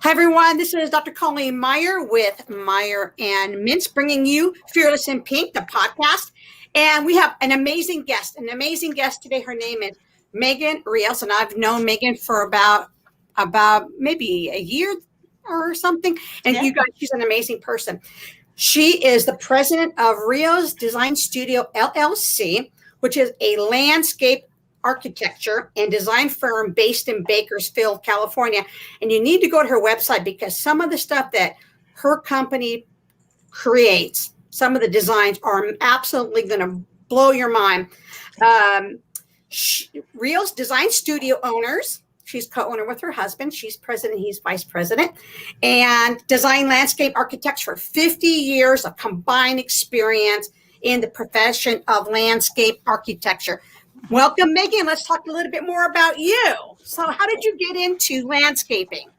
Hi, everyone. This is Dr. Colleen Meyer with Meyer and Mintz, bringing you Fearless in Pink, the podcast. And we have an amazing guest today. Her name is Megan Rios, and I've known Megan for about maybe a year or something. And you guys, she's an amazing person. She is the president of Rios Design Studio, LLC, which is a landscape architecture and design firm based in Bakersfield, California. And you need to go to her website because some of the stuff that her company creates, some of the designs are absolutely going to blow your mind. Rios Design Studio owners. She's co-owner with her husband. She's president. He's vice president. And design landscape architecture for 50 years of combined experience in the profession of landscape architecture. Welcome, Megan. Let's talk a little bit more about you. So how did you get into landscaping?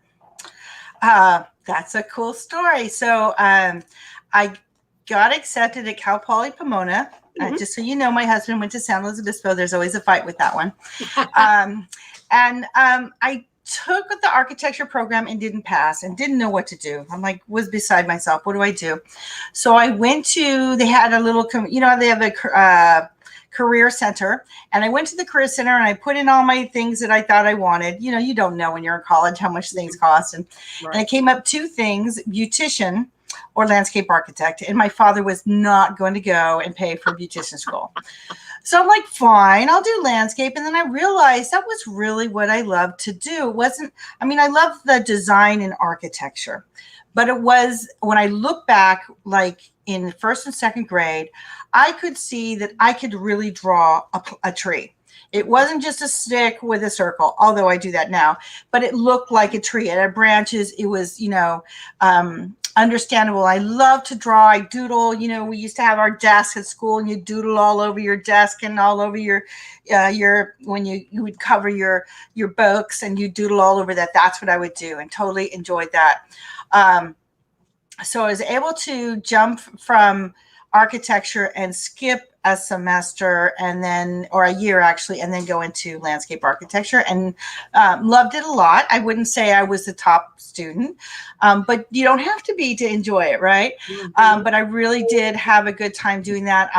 That's a cool story. So I got accepted at Cal Poly Pomona. Just so you know, my husband went to San Luis Obispo. There's always a fight with that one. I took the architecture program and didn't pass and didn't know what to do. I'm like, was beside myself. What do I do? So I went to, they had a little, they have a career center, and I went to the career center and I put in all my things that I thought I wanted. You know, you don't know when you're in college how much things cost. And I came up two things, beautician or landscape architect. And my father was not going to go and pay for beautician school. So I'm like, fine, I'll do landscape. And then I realized that was really what I loved to do. It wasn't, I mean, I love the design and architecture, but it was, when I look back, like in first and second grade, I could see that I could really draw a tree. It wasn't just a stick with a circle, although I do that now, but it looked like a tree. It had branches. It was, understandable. I love to draw. I doodle. You know, we used to have our desk at school, and you doodle all over your desk and all over your when you would cover your books, and you doodle all over that. That's what I would do, and totally enjoyed that. So I was able to jump from architecture and skip a semester and then, or a year actually, and then go into landscape architecture, and loved it a lot. I wouldn't say I was the top student, but you don't have to be to enjoy it, right? But I really did have a good time doing that.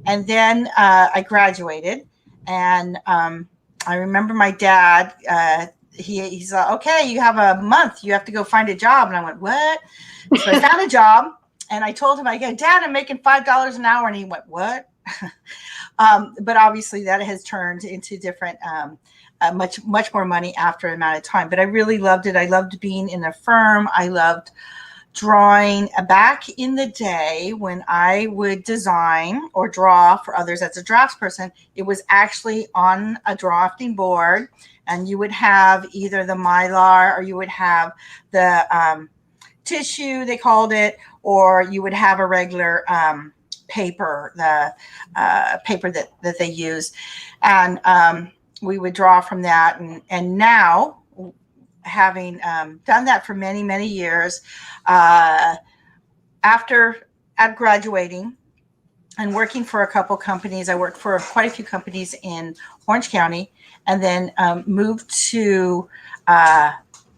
And then I graduated, and I remember my dad, he's like, okay, you have a month, you have to go find a job. And I went, what? So I found a job. And I told him, I go, Dad, I'm making $5 an hour. And he went, what? But obviously that has turned into different, much more money after an amount of time. But I really loved it. I loved being in a firm. I loved drawing. Back in the day when I would design or draw for others as a draftsperson, it was actually on a drafting board. And you would have either the Mylar, or you would have the tissue, they called it, or you would have a regular paper, the paper that they use. And we would draw from that. And now, having done that for many, many years, after graduating and working for a couple companies, I worked for quite a few companies in Orange County, and then moved to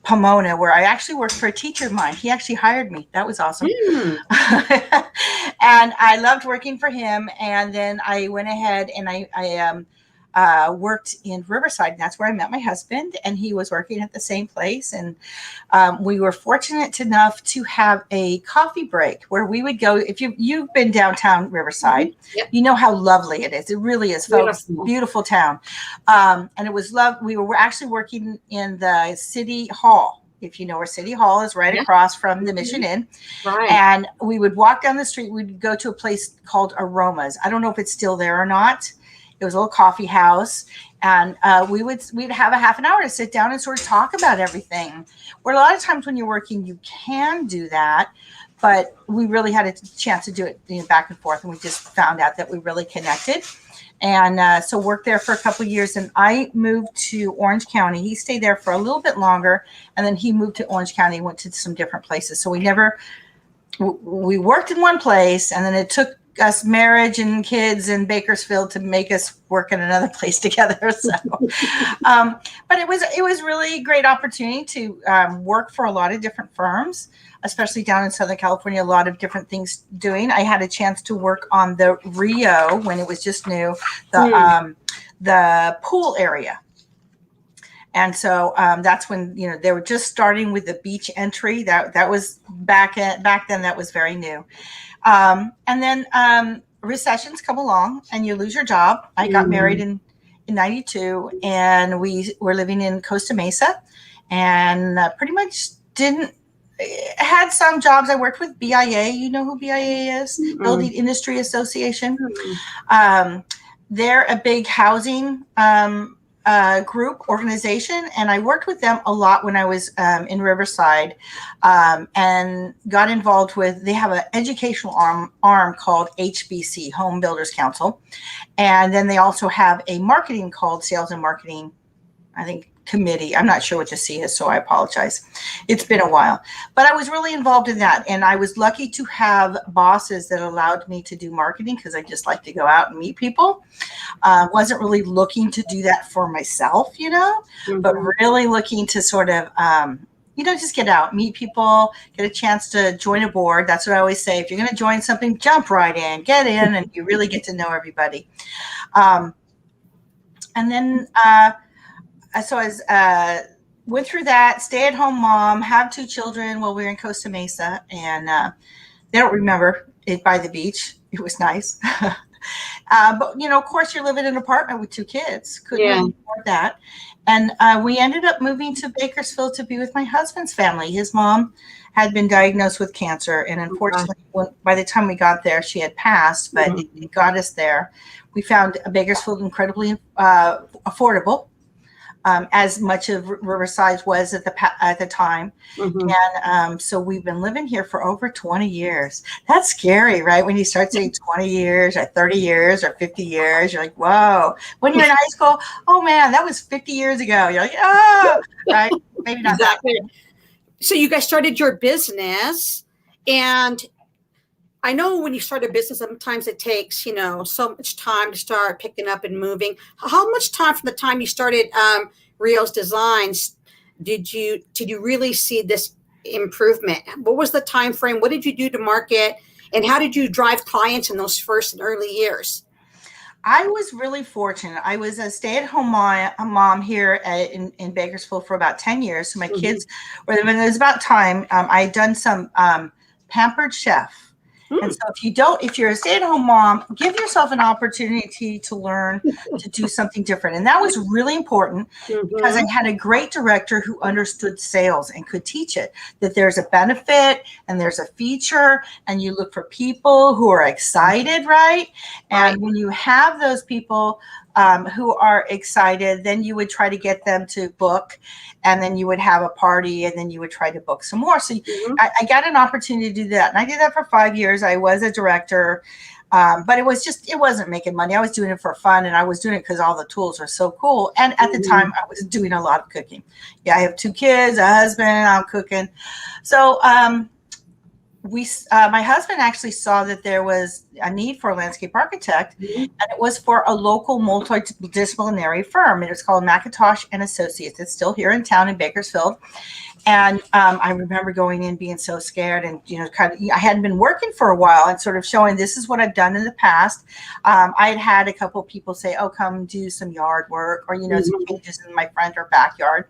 Pomona, where I actually worked for a teacher of mine. He actually hired me. That was awesome. And I loved working for him. And then I went ahead and I worked in Riverside, and that's where I met my husband, and he was working at the same place. And we were fortunate enough to have a coffee break where we would go. If you've been downtown Riverside, you know how lovely it is. It really is, folks. Beautiful town. And it was we were actually working in the city hall. If you know where City Hall is, right across from the Mission Inn. Right. And we would walk down the street. We'd go to a place called Aromas. I don't know if it's still there or not. It was a little coffee house, and we'd have a half an hour to sit down and sort of talk about everything. Where a lot of times when you're working, you can do that, but we really had a chance to do it back and forth, and we just found out that we really connected. And so worked there for a couple of years, and I moved to Orange County. He stayed there for a little bit longer, and then he moved to Orange County and went to some different places. So we worked in one place, and then it took us marriage and kids in Bakersfield to make us work in another place together. So, but it was really a great opportunity to work for a lot of different firms, especially down in Southern California, a lot of different things doing. I had a chance to work on the Rio when it was just new, the pool area. And so that's when, they were just starting with the beach entry. That was back then, that was very new. And then recessions come along and you lose your job. I got married in 92 and we were living in Costa Mesa and pretty much had some jobs. I worked with BIA. You know who BIA is? Building Industry Association. They're a big housing group organization, and I worked with them a lot when I was in Riverside, and got involved with. They have an educational arm called HBC, Home Builders Council, and then they also have a marketing called Sales and Marketing, I think, committee. I'm not sure what the C is, so I apologize. It's been a while, but I was really involved in that, and I was lucky to have bosses that allowed me to do marketing because I just like to go out and meet people. Wasn't really looking to do that for myself, but really looking to sort of, just get out, meet people, get a chance to join a board. That's what I always say. If you're going to join something, jump right in, get in, and you really get to know everybody. And then, so I went through that, stay-at-home mom, have 2 children while we were in Costa Mesa, and they don't remember it by the beach. It was nice. But, of course, you're living in an apartment with 2 kids. Couldn't really afford that. And we ended up moving to Bakersfield to be with my husband's family. His mom had been diagnosed with cancer, and unfortunately, by the time we got there, she had passed, but it got us there. We found Bakersfield incredibly affordable. As much of Riverside was at the time. And so we've been living here for over 20 years. That's scary, right? When you start saying 20 years or 30 years or 50 years, you're like, whoa. When you're in high school, oh man, that was 50 years ago. You're like, oh, right? Maybe not exactly. So you guys started your business, and I know when you start a business, sometimes it takes, so much time to start picking up and moving. How much time from the time you started Rios Designs did you really see this improvement? What was the time frame? What did you do to market? And how did you drive clients in those first and early years? I was really fortunate. I was a stay-at-home mom here in Bakersfield for about 10 years. So my kids were, when it was about time, I had done some Pampered Chef. And so if you're a stay-at-home mom, give yourself an opportunity to learn to do something different. And that was really important because I had a great director who understood sales and could teach it, that there's a benefit and there's a feature, and you look for people who are excited, right? And when you have those people who are excited, then you would try to get them to book, and then you would have a party, and then you would try to book some more. So I got an opportunity to do that. And I did that for 5 years. I was a director, but it wasn't making money. I was doing it for fun, and I was doing it because all the tools were so cool. And at the time, I was doing a lot of cooking. Yeah, I have 2 kids, a husband, I'm cooking. So my husband actually saw that there was a need for a landscape architect, and it was for a local multidisciplinary firm. It was called McIntosh and Associates. It's still here in town in Bakersfield. And I remember going in being so scared, and I hadn't been working for a while, and sort of showing this is what I've done in the past. I had a couple of people say, "Oh, come do some yard work," or some changes in my front or backyard.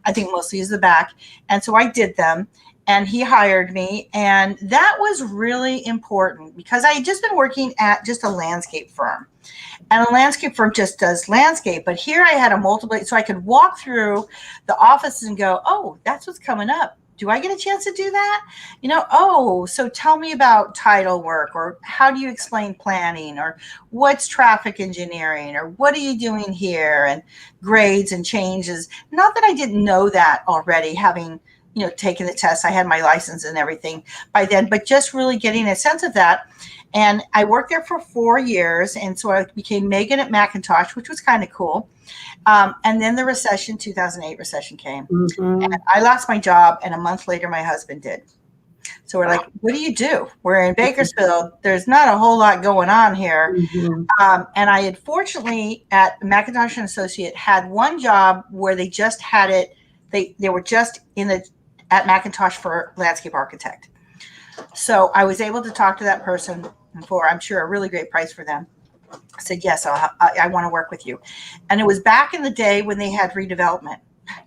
I think mostly is the back, and so I did them. And he hired me, and that was really important because I had just been working at just a landscape firm, and a landscape firm just does landscape. But here I had a multiple, so I could walk through the office and go, "Oh, that's what's coming up. Do I get a chance to do that? Oh, so tell me about title work, or how do you explain planning, or what's traffic engineering, or what are you doing here, and grades and changes." Not that I didn't know that already, having taking the test. I had my license and everything by then, but just really getting a sense of that. And I worked there for 4 years. And so I became Megan at McIntosh, which was kind of cool. And then the 2008 recession came, and I lost my job. And a month later, my husband did. So we're like, what do you do? We're in Bakersfield. There's not a whole lot going on here. And I had fortunately at McIntosh and Associate had one job where they just had it. They were just at McIntosh for landscape architect. So I was able to talk to that person for, I'm sure, a really great price for them. I said, yes, I want to work with you. And it was back in the day when they had redevelopment.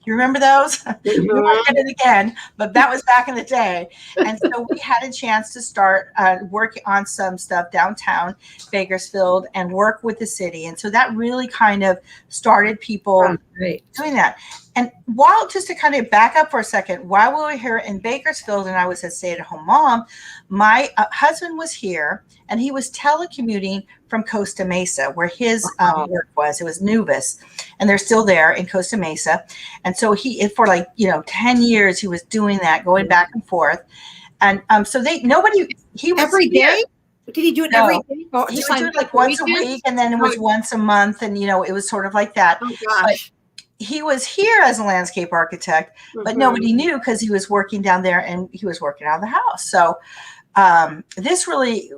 You remember those? We might get it again, but that was back in the day. And so we had a chance to start working on some stuff downtown Bakersfield and work with the city. And so that really kind of started people doing that. And just to kind of back up for a second, while we were here in Bakersfield and I was a stay-at-home mom, my husband was here and he was telecommuting from Costa Mesa, where his work was. It was Nuvis, and they're still there in Costa Mesa. And so for 10 years, he was doing that, going back and forth. And so he was every day. Did he do it every day? He would do it like once a week, and then it was once a month, and it was sort of like that. Oh gosh. But he was here as a landscape architect, but nobody knew because he was working down there and he was working out of the house. So this really,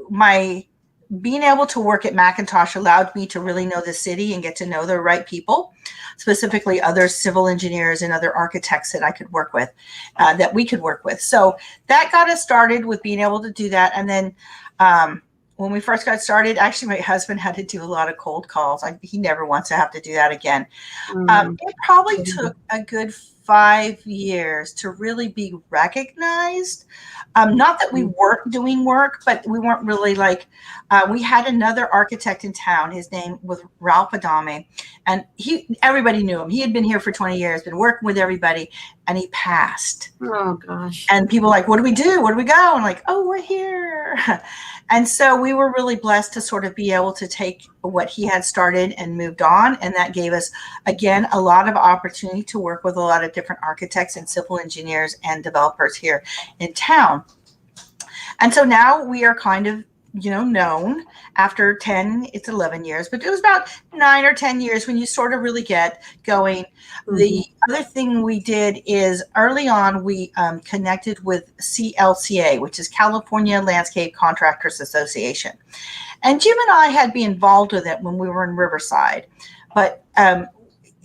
being able to work at McIntosh allowed me to really know the city and get to know the right people, specifically other civil engineers and other architects that I could work with, that we could work with. So that got us started with being able to do that. And then when we first got started, actually, my husband had to do a lot of cold calls. He never wants to have to do that again. It probably took a good 5 years to really be recognized. Not that we weren't doing work, but we weren't really we had another architect in town. His name was Ralph Adame, and everybody knew him. He had been here for 20 years, been working with everybody, and he passed. Oh gosh. And people were like, what do we do? Where do we go? And like, oh, we're here. And so we were really blessed to sort of be able to take what he had started and moved on. And that gave us, again, a lot of opportunity to work with a lot of different architects and civil engineers and developers here in town. And so now we are kind of, known after 11 years, but it was about 9 or 10 years when you sort of really get going. The other thing we did is early on, we connected with CLCA, which is California Landscape Contractors Association. And Jim and I had been involved with it when we were in Riverside, but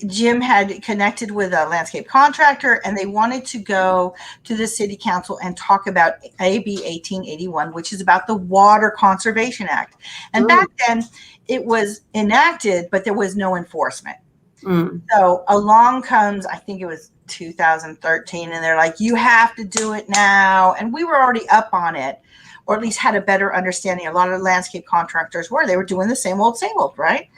Jim had connected with a landscape contractor and they wanted to go to the city council and talk about AB 1881, which is about the Water Conservation Act. And back then it was enacted, but there was no enforcement. So along comes, I think it was 2013, and they're like, you have to do it now. And we were already up on it, or at least had a better understanding. A lot of landscape contractors they were doing the same old, right?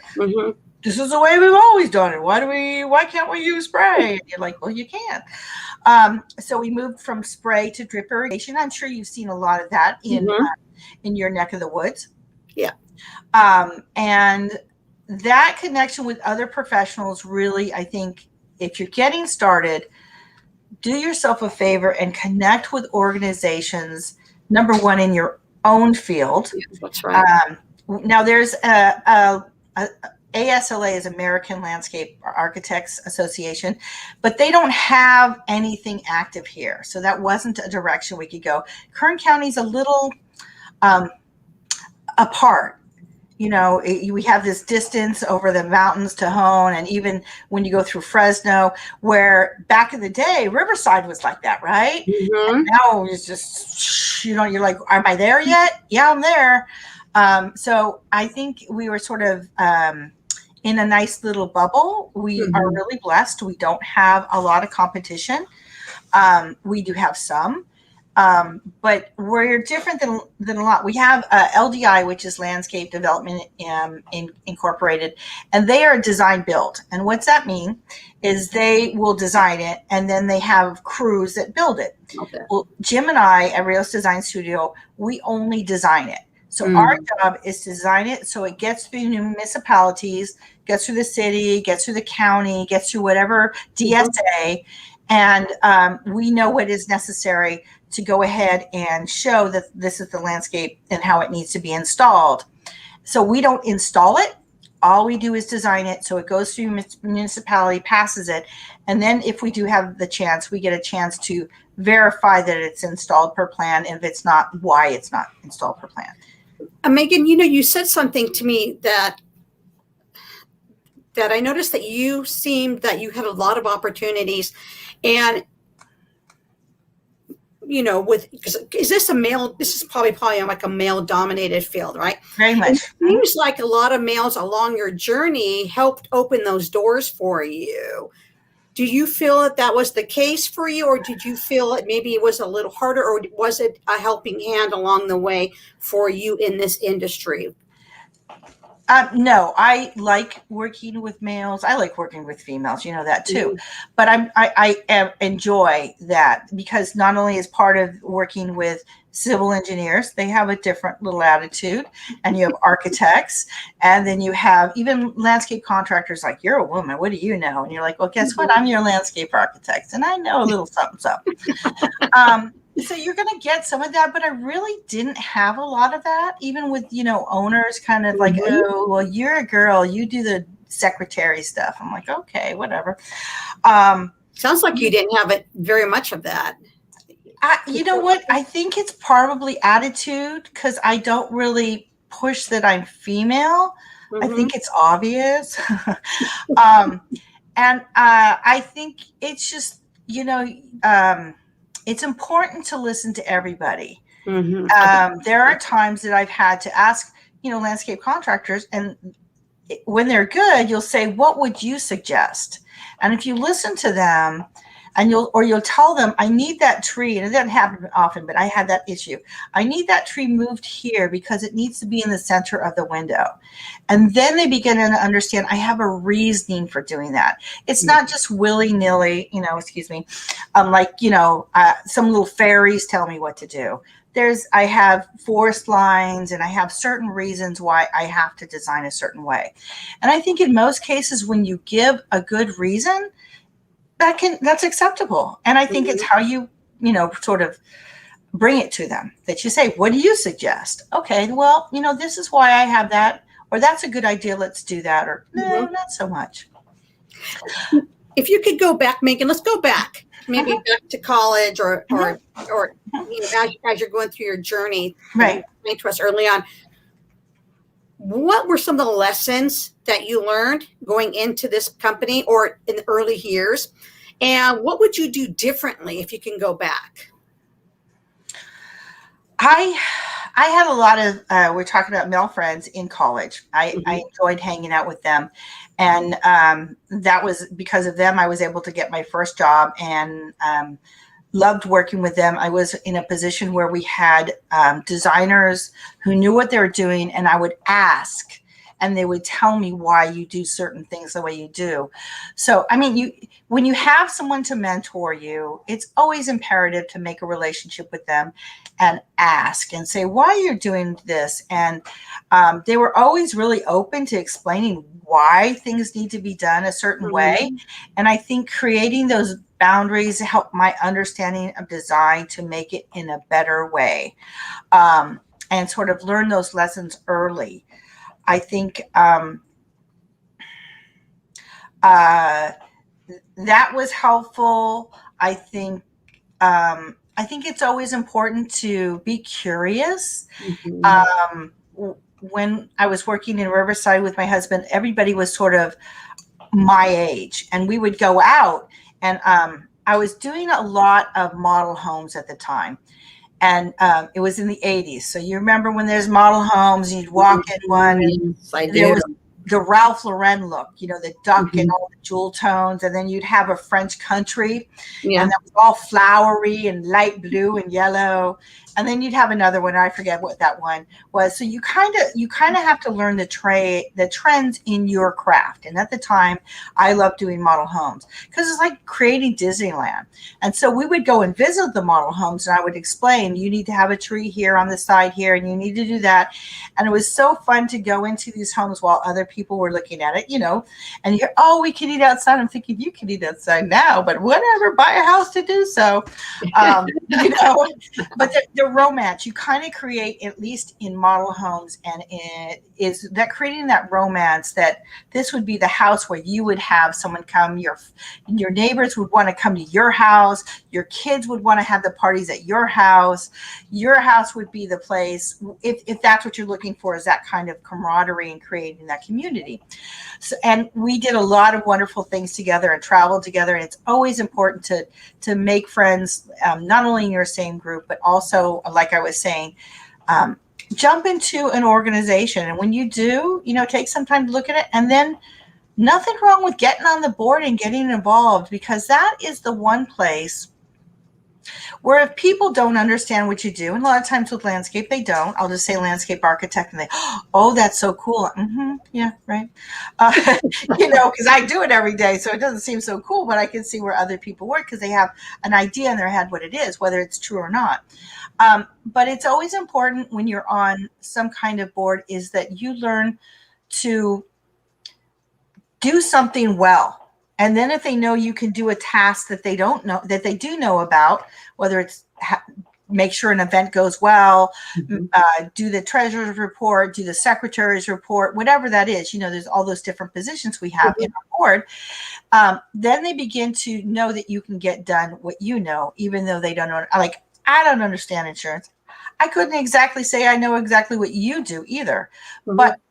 This is the way we've always done it. Why can't we use spray? And you're like, well, you can. So we moved from spray to drip irrigation. I'm sure you've seen a lot of that in your neck of the woods. Yeah. And that connection with other professionals really, I think, if you're getting started, do yourself a favor and connect with organizations, number one, in your own field. That's right. Now there's ASLA is American Landscape Architects Association, but they don't have anything active here. So that wasn't a direction we could go. Kern County's a little apart. We have this distance over the mountains to Hone, and even when you go through Fresno, where back in the day, Riverside was like that, right? And now it's just, you're like, am I there yet? Yeah, I'm there. So I think we were sort of in a nice little bubble. We are really blessed. We don't have a lot of competition. We do have some, but we're different than a lot. We have LDI, which is Landscape Development Incorporated, and they are design build. And what's that mean is they will design it, and then they have crews that build it. Okay. Well, Jim and I at Rios Design Studio, we only design it. So our job is to design it so it gets through municipalities, gets through the city, gets through the county, gets through whatever DSA, and we know what is necessary to go ahead and show that this is the landscape and how it needs to be installed. So we don't install it. All we do is design it. So it goes through municipality, passes it. And then if we do have the chance, we get a chance to verify that it's installed per plan. And if it's not, why it's not installed per plan. Megan, you said something to me that I noticed that you seemed that you had a lot of opportunities, and because this is probably like a male dominated field, right? Very much. It seems like a lot of males along your journey helped open those doors for you. Do you feel that was the case for you, or did you feel it maybe it was a little harder, or was it a helping hand along the way for you in this industry? No, I like working with males. I like working with females, that too. But I enjoy that, because not only is part of working with civil engineers, they have a different little attitude, and you have architects, and then you have even landscape contractors. Like, you're a woman, what do you know? And you're like, well, guess what? I'm your landscape architect, and I know a little something. So you're going to get some of that, but I really didn't have a lot of that, even with, owners kind of like, oh, well, you're a girl, you do the secretary stuff. I'm like, okay, whatever. Sounds like you didn't have it very much of that. You know what? I think it's probably attitude, because I don't really push that I'm female. I think it's obvious. And I think it's just, it's important to listen to everybody. There are times that I've had to ask, landscape contractors, and when they're good, you'll say, what would you suggest? And if you listen to them, and you'll tell them, I need that tree, and it doesn't happen often, but I had that issue. I need that tree moved here because it needs to be in the center of the window. And then they begin to understand, I have a reasoning for doing that. It's not just willy-nilly, some little fairies tell me what to do. I have forest lines, and I have certain reasons why I have to design a certain way. And I think in most cases, when you give a good reason, that's acceptable. And I think it's how you, sort of bring it to them, that you say, what do you suggest? Okay, well, this is why I have that, or that's a good idea, let's do that, or no, not so much. If you could go back, Megan, let's go back, maybe back to college, or as you're going through your journey, right, to us early on. What were some of the lessons that you learned going into this company or in the early years? And what would you do differently if you can go back? I had a lot of, we're talking about male friends in college. I enjoyed hanging out with them. And that was because of them, I was able to get my first job, and loved working with them. I was in a position where we had designers who knew what they were doing, and I would ask, and they would tell me why you do certain things the way you do. So, when you have someone to mentor you, it's always imperative to make a relationship with them and ask and say why you're doing this. And they were always really open to explaining why things need to be done a certain way. And I think creating those boundaries help my understanding of design to make it in a better way, and sort of learn those lessons early. I think that was helpful. I think it's always important to be curious. When I was working in Riverside with my husband, everybody was sort of my age, and we would go out, and I was doing a lot of model homes at the time. And it was in the 80s. So you remember when there's model homes, you'd walk in one, and there was the Ralph Lauren look, the duck and all the jewel tones. And then you'd have a French country, and that was all flowery and light blue and yellow. And then you'd have another one. I forget what that one was. So you kind of have to learn the trends in your craft. And at the time, I loved doing model homes because it's like creating Disneyland. And so we would go and visit the model homes, and I would explain, you need to have a tree here on the side here, and you need to do that. And it was so fun to go into these homes while other people were looking at it, and you're, oh, we can eat outside. I'm thinking you can eat outside now, but whatever, buy a house to do so. But the romance you kind of create, at least in model homes, and it is that creating that romance that this would be the house where you would have someone come, your neighbors would want to come to your house, your kids would want to have the parties at your house would be the place, if that's what you're looking for, is that kind of camaraderie and creating that community. So, and we did a lot of wonderful things together and traveled together, and it's always important to make friends, not only in your same group, but also, like I was saying, jump into an organization. And when you do, take some time to look at it, and then nothing wrong with getting on the board and getting involved, because that is the one place where if people don't understand what you do, and a lot of times with landscape, they don't. I'll just say landscape architect, and they, oh, that's so cool. Yeah, right. Because I do it every day, so it doesn't seem so cool, but I can see where other people work because they have an idea in their head what it is, whether it's true or not. But it's always important when you're on some kind of board is that you learn to do something well. And then if they know you can do a task that they don't know, that they do know about, whether it's make sure an event goes well, do the treasurer's report, do the secretary's report, whatever that is, there's all those different positions we have in our board. Then they begin to know that you can get done what you know, even though they don't know. Like, I don't understand insurance. I couldn't exactly say I know exactly what you do either, but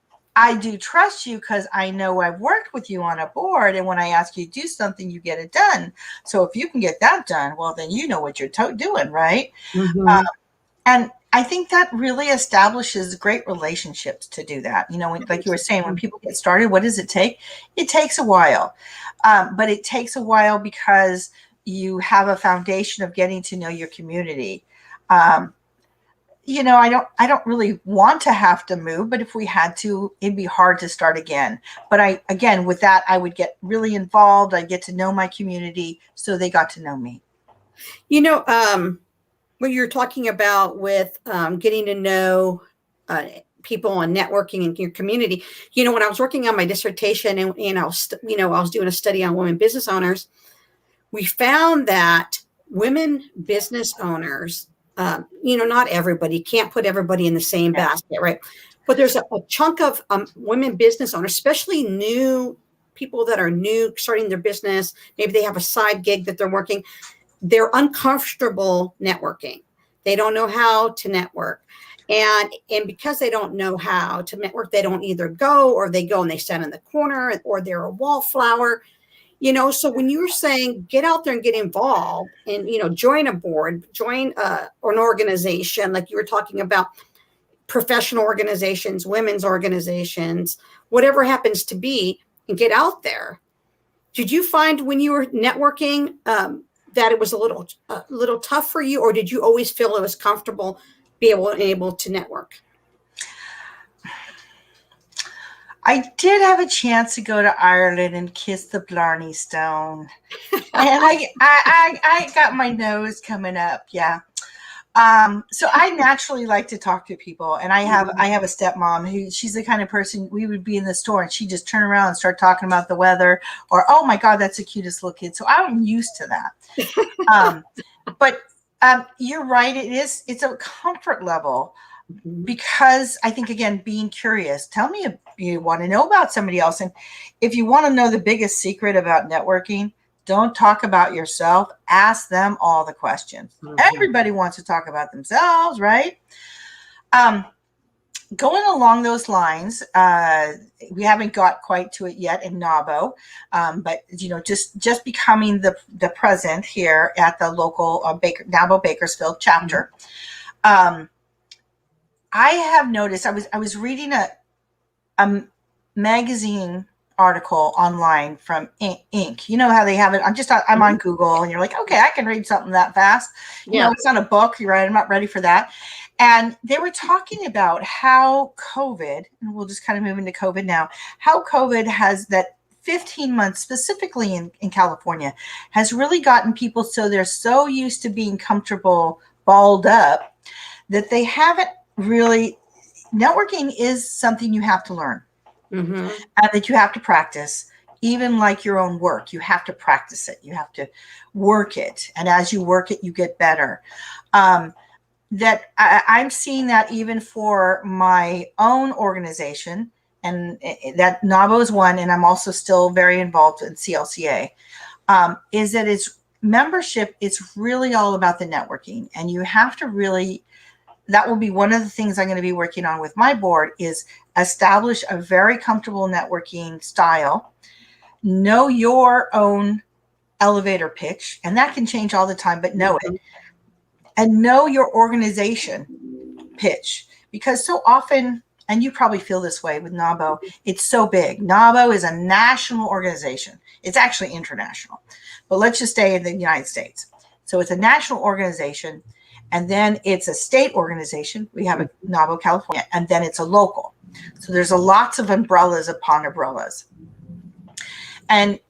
I do trust you because I know I've worked with you on a board, and when I ask you to do something, you get it done. So if you can get that done, well, then you know what you're doing, right? And I think that really establishes great relationships to do that. Like you were saying, when people get started, what does it take? It takes a while, but it takes a while because you have a foundation of getting to know your community. I don't really want to have to move, but if we had to, it'd be hard to start again. But with that, I would get really involved. I'd get to know my community, so they got to know me. What you're talking about with getting to know people and networking in your community. When I was working on my dissertation and I was doing a study on women business owners, we found that women business owners, not everybody, can't put everybody in the same basket, right? But there's a chunk of women business owners, especially new people that are new, starting their business. Maybe they have a side gig that they're working. They're uncomfortable networking. They don't know how to network. And because they don't know how to network, they don't either go, or they go and they stand in the corner, or they're a wallflower. So when you were saying get out there and get involved and, join a board, join an organization, like you were talking about, professional organizations, women's organizations, whatever happens to be, and get out there. Did you find when you were networking that it was a little tough for you, or did you always feel it was comfortable, be able to network? I did have a chance to go to Ireland and kiss the Blarney Stone, and I got my nose coming up. Yeah. So I naturally like to talk to people, and I have a stepmom who, she's the kind of person, we would be in the store and she'd just turn around and start talking about the weather, or, oh my God, that's the cutest little kid. So I'm used to that. But you're right. It's a comfort level. Because I think, again, being curious, tell me if you want to know about somebody else. And if you want to know the biggest secret about networking, don't talk about yourself. Ask them all the questions. Everybody wants to talk about themselves, right? Going along those lines, we haven't got quite to it yet in NABO, but just becoming the president here at the local NABO Bakersfield chapter. I have noticed, I was reading a magazine article online from Inc. You know how they have it? I'm on Google, and you're like, okay, I can read something that fast. It's not a book. You're right. I'm not ready for that. And they were talking about how COVID, and we'll just kind of move into COVID now, how COVID has that 15 months, specifically in California, has really gotten people so they're so used to being comfortable, balled up, that they haven't really, networking is something you have to learn. Mm-hmm. and that you have to practice. Even like your own work, you have to practice it. You have to work it. And as you work it, you get better. I'm seeing that even for my own organization, and that NAWBO is one, and I'm also still very involved in CLCA, is that it's membership. It's really all about the networking, and you have to really, that will be one of the things I'm going to be working on with my board, is establish a very comfortable networking style. Know your own elevator pitch, and that can change all the time, but know it. And know your organization pitch, because so often, and you probably feel this way with NAWBO, it's so big. NAWBO is a national organization. It's actually international, but let's just stay in the United States. So it's a national organization, and then it's a state organization. We have a NAWBO California, and then it's a local. So there's lots of umbrellas upon umbrellas. And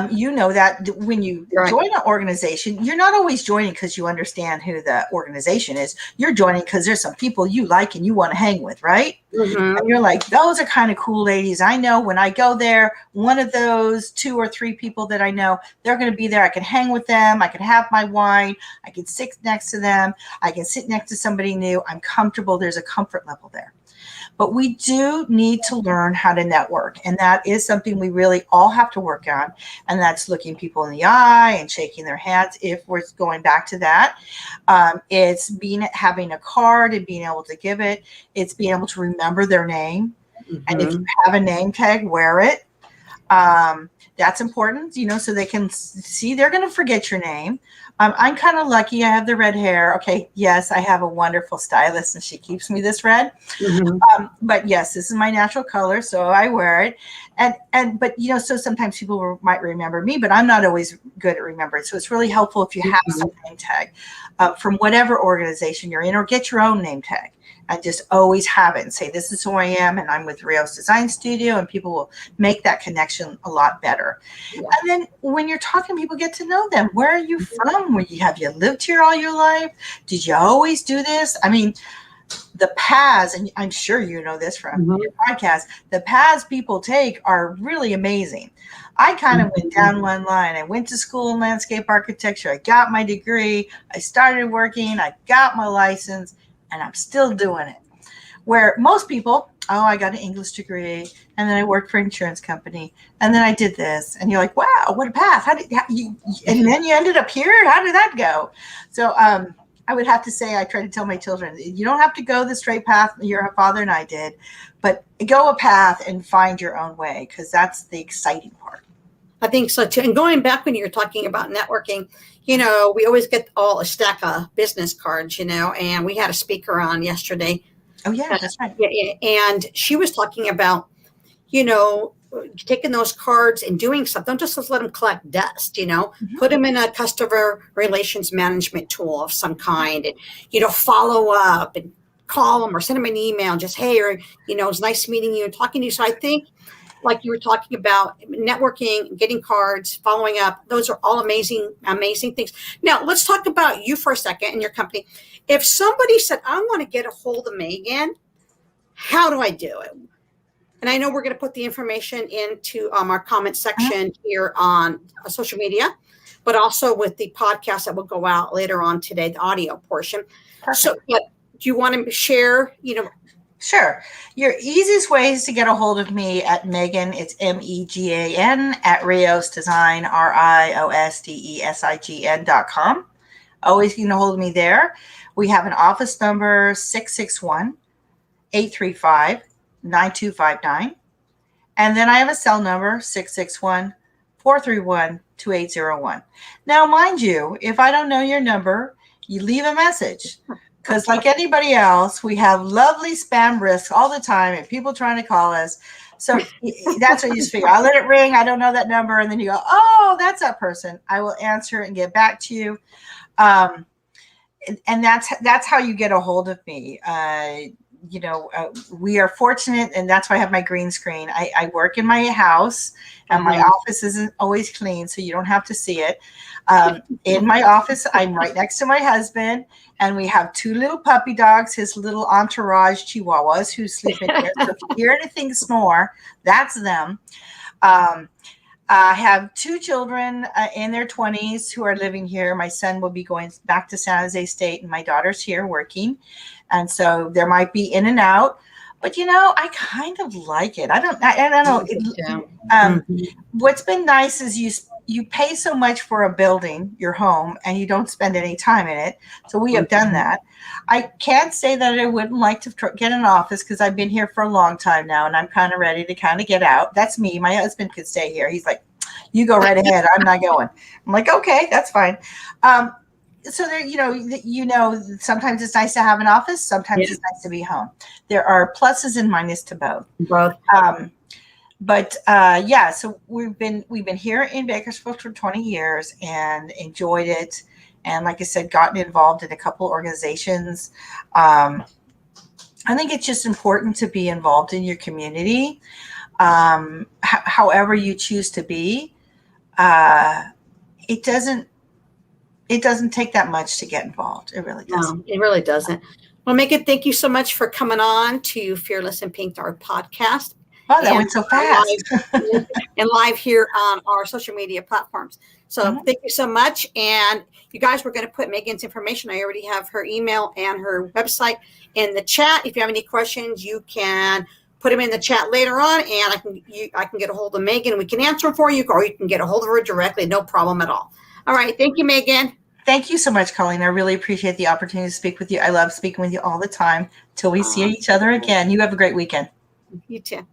you know that when you join an organization, you're not always joining because you understand who the organization is. You're joining because there's some people you like and you want to hang with, right? Mm-hmm. And you're like, those are kind of cool ladies. I know when I go there, one of those 2 or 3 people that I know, they're going to be there. I can hang with them. I can have my wine. I can sit next to them. I can sit next to somebody new. I'm comfortable. There's a comfort level there. But we do need to learn how to network. And that is something we really all have to work on. And that's looking people in the eye and shaking their hands. If we're going back to that, it's having a card and being able to give it. It's being able to remember their name. Mm-hmm. And if you have a name tag, wear it. That's important, so they can see. They're going to forget your name. I'm kind of lucky. I have the red hair. Okay. Yes, I have a wonderful stylist and she keeps me this red. Mm-hmm. But yes, this is my natural color. So I wear it. But so sometimes people might remember me, but I'm not always good at remembering. So it's really helpful if you have some name tag from whatever organization you're in, or get your own name tag. And just always have it and say, this is who I am, and I'm with Rios Design Studio, and people will make that connection a lot better. Yeah. And then when you're talking, people get to know them. Where are you from? Have you lived here all your life? Did you always do this? I mean, the paths, and I'm sure you know this from your podcast, the paths people take are really amazing. I kind of went down one line. I went to school in landscape architecture. I got my degree. I started working. I got my license. And I'm still doing it. Where most people, I got an English degree, and then I worked for an insurance company, and then I did this, and you're like, wow, what a path! And then you ended up here. How did that go? So I would have to say, I try to tell my children, you don't have to go the straight path your father and I did, but go a path and find your own way, because that's the exciting part. I think so too. And going back when you were talking about networking, we always get all a stack of business cards, and we had a speaker on yesterday. Oh yeah, that's right. And she was talking about, taking those cards and doing stuff. Don't just let them collect dust, put them in a customer relations management tool of some kind, and, follow up and call them or send them an email and just, hey, or, it's nice meeting you and talking to you. So I think, like you were talking about, networking, getting cards, following up, those are all amazing, amazing things. Now, let's talk about you for a second and your company. If somebody said, I want to get a hold of Megan, how do I do it? And I know we're going to put the information into our comment section here on social media, but also with the podcast that will go out later on today, the audio portion. Perfect. So, but do you want to share, Sure. Your easiest ways to get a hold of me at Megan, it's MEGAN at Rios Design, RIOSDESIGN.com. Always get a hold of me there. We have an office number 661-835-9259. And then I have a cell number 661-431-2801. Now, mind you, if I don't know your number, you leave a message. Because like anybody else, we have lovely spam risks all the time and people trying to call us. So that's what you just figure. I'll let it ring. I don't know that number. And then you go, oh, that's that person. I will answer and get back to you. And that's how you get a hold of me. we are fortunate, and that's why I have my green screen. I work in my house, and my office isn't always clean, so you don't have to see it. In my office, I'm right next to my husband, and we have 2 little puppy dogs, his little entourage chihuahuas who sleep in here. So if you hear anything snore, that's them. I have 2 children in their 20s who are living here. My son will be going back to San Jose State, and my daughter's here working. And so there might be in and out. But, I kind of like it. I don't know. What's been nice is you pay so much for a building, your home, and you don't spend any time in it. So we have done that. I can't say that I wouldn't like to get an office because I've been here for a long time now, and I'm kind of ready to kind of get out. That's me. My husband could stay here. He's like, you go right ahead. I'm not going. I'm like, okay, that's fine. So there, sometimes it's nice to have an office. Sometimes it's nice to be home. There are pluses and minuses to both. So we've been here in Bakersfield for 20 years and enjoyed it. And like I said, gotten involved in a couple organizations. I think it's just important to be involved in your community, however you choose to be. It doesn't take that much to get involved. It really doesn't. No, it really doesn't. Well, Megan, thank you so much for coming on to Fearless and Pink, our podcast. Oh, that went so fast. And live here on our social media platforms. So thank you so much. And you guys, we're going to put Megan's information. I already have her email and her website in the chat. If you have any questions, you can put them in the chat later on, and I can get a hold of Megan. We can answer them for you, or you can get a hold of her directly. No problem at all. All right. Thank you, Megan. Thank you so much, Colleen. I really appreciate the opportunity to speak with you. I love speaking with you all the time. Till we see each other again. You have a great weekend. You too.